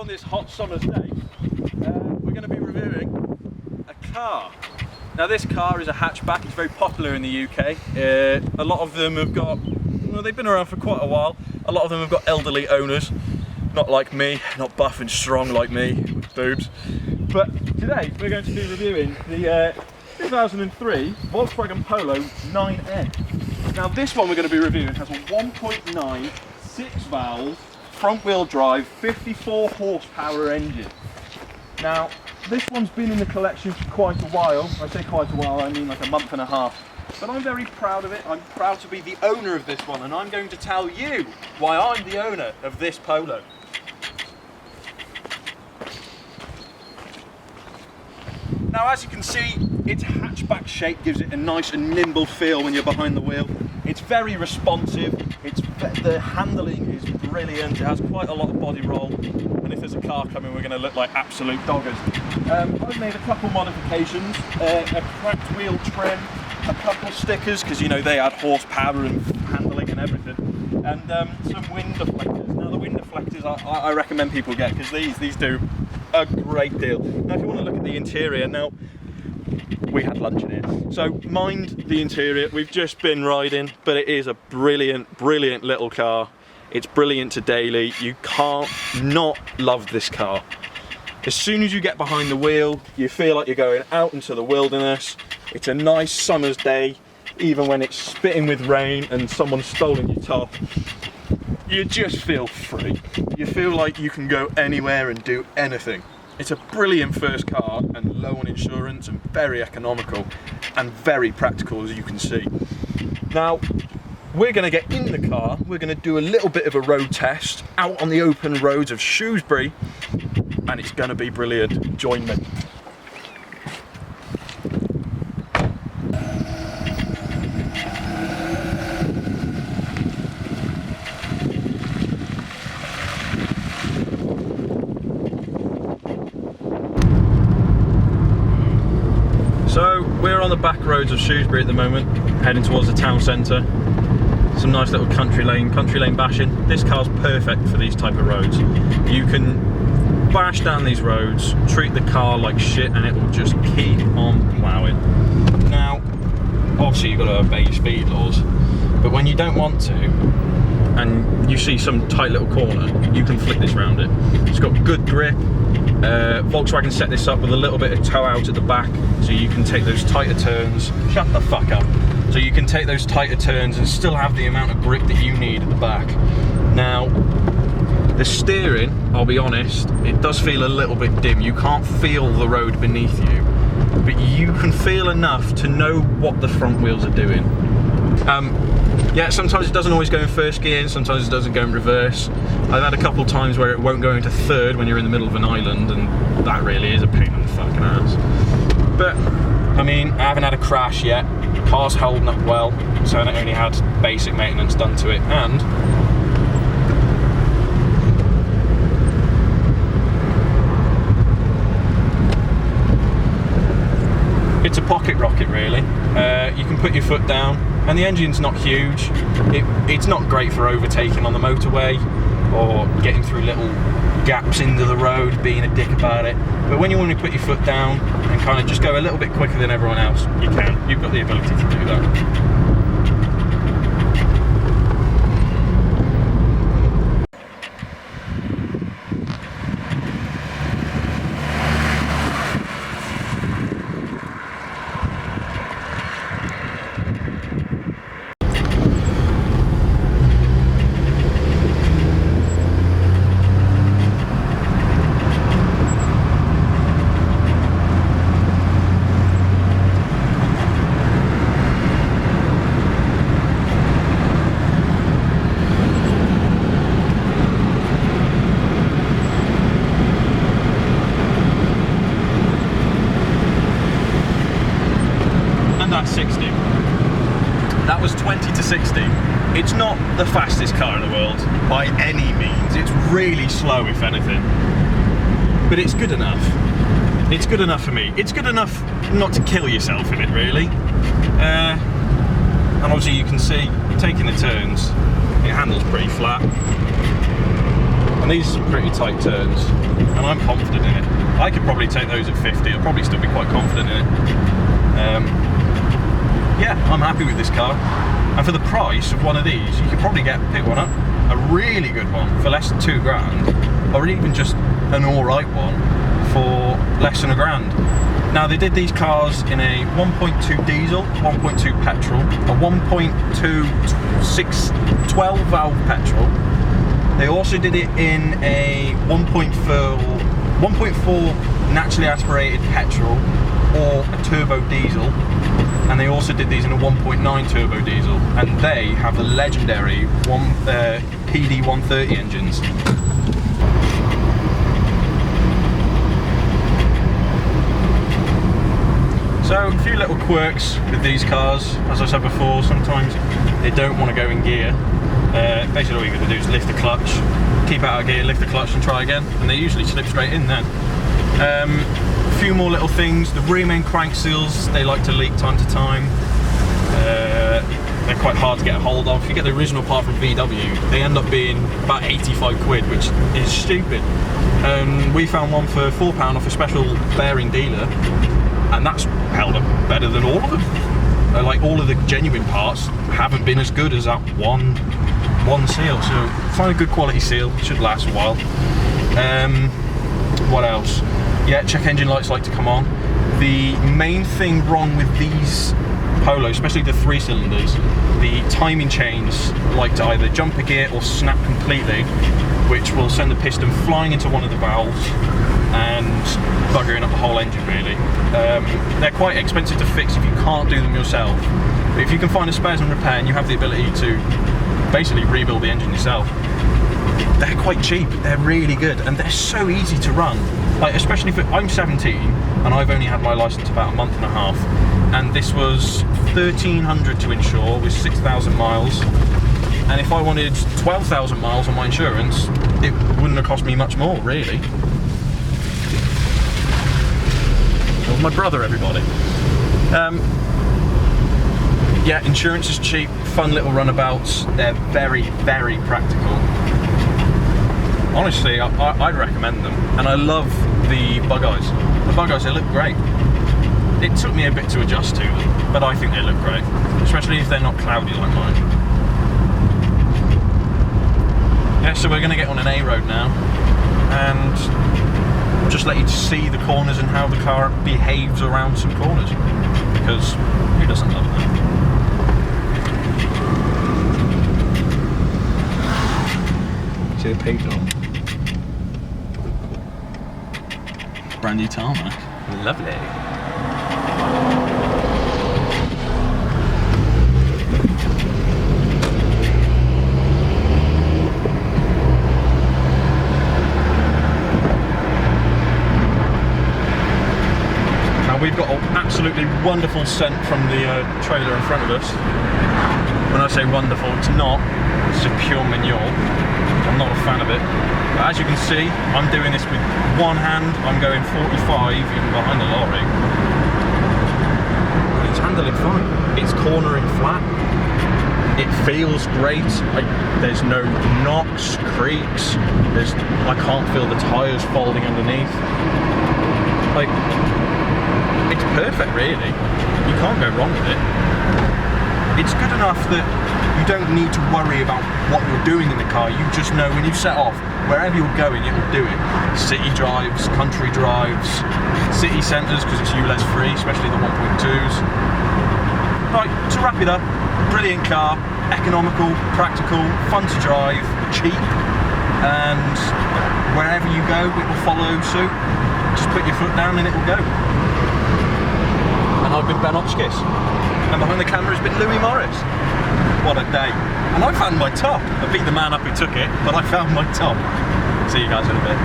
on this hot summer's day, we're going to be reviewing a car. Now this car is a hatchback, it's very popular in the UK. A lot of them have got, well, they've been around for quite a while. A lot of them have got elderly owners, not like me, not buff and strong like me, with boobs. But today we're going to be reviewing the 2003 Volkswagen Polo 9N. Now this one we're going to be reviewing has a 1.9 6-valve front-wheel drive 54 horsepower engine. Now this one's been in the collection for quite a while. I say quite a while, I mean like a month and a half. But I'm very proud of it. I'm proud to be the owner of this one, and I'm going to tell you why I'm the owner of this Polo. Now as you can see, its hatchback shape gives it a nice and nimble feel when you're behind the wheel. It's very responsive, the handling is brilliant, it has quite a lot of body roll, and if there's a car coming we're going to look like absolute doggers. I've made a couple modifications, a cracked wheel trim, a couple stickers, because you know they add horsepower and handling and everything, and some wind deflectors. Now the wind deflectors I recommend people get, because these do a great deal. Now if you want to look at the interior, now we had lunch in here, so mind the interior. We've just been riding, but it is a brilliant little car. It's brilliant to daily. You can't not love this car. As soon as you get behind the wheel, you feel like you're going out into the wilderness. It's a nice summer's day, even when it's spitting with rain and someone's stolen your top. You just feel free. You feel like you can go anywhere and do anything. It's a brilliant first car and low on insurance and very economical and very practical, as you can see. Now, we're going to get in the car, we're going to do a little bit of a road test out on the open roads of Shrewsbury, and it's going to be brilliant. Join me. So we're on the back roads of Shrewsbury at the moment, heading towards the town centre. Some nice little country lane bashing. This car's perfect for these type of roads. You can bash down these roads, treat the car like shit, and it will just keep on plowing. Now, obviously you've got to obey your speed laws, but when you don't want to, and you see some tight little corner, you can flick this round it. It's got good grip. Volkswagen set this up with a little bit of toe out at the back, so you can take those tighter turns. Shut the fuck up. So you can take those tighter turns and still have the amount of grip that you need at the back. Now, the steering, I'll be honest, it does feel a little bit dim. You can't feel the road beneath you, but you can feel enough to know what the front wheels are doing. Yeah, sometimes it doesn't always go in first gear, and sometimes it doesn't go in reverse. I've had a couple of times where it won't go into third when you're in the middle of an island, and that really is a pain in the fucking ass. But, I mean, I haven't had a crash yet. The car's holding up well, so I only had basic maintenance done to it, and it's a pocket rocket really. You can put your foot down, and the engine's not huge. It's not great for overtaking on the motorway or getting through little gaps into the road, being a dick about it. But when you want to put your foot down and kind of just go a little bit quicker than everyone else, you can. You've got the ability to do that. That's 60. That was 20 to 60. It's not the fastest car in the world by any means. It's really slow, if anything. But it's good enough. It's good enough for me. It's good enough not to kill yourself in it, really. And obviously you can see, taking the turns, it handles pretty flat. and these are some pretty tight turns, and I'm confident in it. I could probably take those at 50, I'll probably still be quite confident in it. Yeah, I'm happy with this car, and for the price of one of these, you could probably pick one up, a really good one for less than £2,000, or even just an alright one for less than £1,000. Now they did these cars in a 1.2 diesel, 1.2 petrol, a 1.2 12 valve petrol. They also did it in a 1.4 naturally aspirated petrol or a turbo diesel, and they also did these in a 1.9 turbo diesel, and they have the legendary PD 130 engines. So a few little quirks with these cars. As I said before, sometimes they don't want to go in gear. Basically all you're going to do is lift the clutch, keep out of gear, lift the clutch and try again, and they usually slip straight in then. A few more little things. The rear main crank seals, they like to leak time to time. They're quite hard to get a hold of. If you get the original part from VW, they end up being about 85 quid, which is stupid. We found one for £4 off a special bearing dealer, and that's held up better than all of them. Like, all of the genuine parts haven't been as good as that one seal. So find a good quality seal, it should last a while. What else? Yeah, check engine lights like to come on. The main thing wrong with these Polos, especially the 3 cylinders, the timing chains like to either jump a gear or snap completely, which will send the piston flying into one of the valves and buggering up the whole engine really. They're quite expensive to fix if you can't do them yourself, but if you can find a spares and repair and you have the ability to basically rebuild the engine yourself, they're quite cheap, they're really good, and they're so easy to run. Like, especially if I'm 17 and I've only had my license about a month and a half, and this was £1,300 to insure with 6,000 miles, and if I wanted 12,000 miles on my insurance, it wouldn't have cost me much more really. It was my brother, everybody. Yeah, insurance is cheap, fun little runabouts, they're very, very practical. Honestly, I'd recommend them, and I love the bug eyes. The bug eyes, they look great. It took me a bit to adjust to them, but I think they look great, especially if they're not cloudy like mine. Yeah, so we're going to get on an A road now, and just let you see the corners and how the car behaves around some corners, because who doesn't love that? See the page on? Brand new tarmac. Lovely. Now we've got an absolutely wonderful scent from the trailer in front of us. When I say wonderful, it's not. It's just pure manure. I'm not a fan of it. But as you can see, I'm doing this with one hand. I'm going 45 even behind the lorry. And it's handling fine. It's cornering flat. It feels great. There's no knocks, creaks. I can't feel the tyres folding underneath. Like, it's perfect really. You can't go wrong with it. It's good enough that you don't need to worry about what you're doing in the car. You just know when you set off, wherever you're going, it will do it. City drives, country drives, city centres, because it's ULEZ free, especially the 1.2s. Right, to wrap it up, brilliant car, economical, practical, fun to drive, cheap, and wherever you go, it will follow suit. Just put your foot down and it will go. And I've been Ben Hotchkiss, and behind the camera has been Louis Morris. What a day. And I found my top. I beat the man up who took it, but I found my top. See you guys in a bit.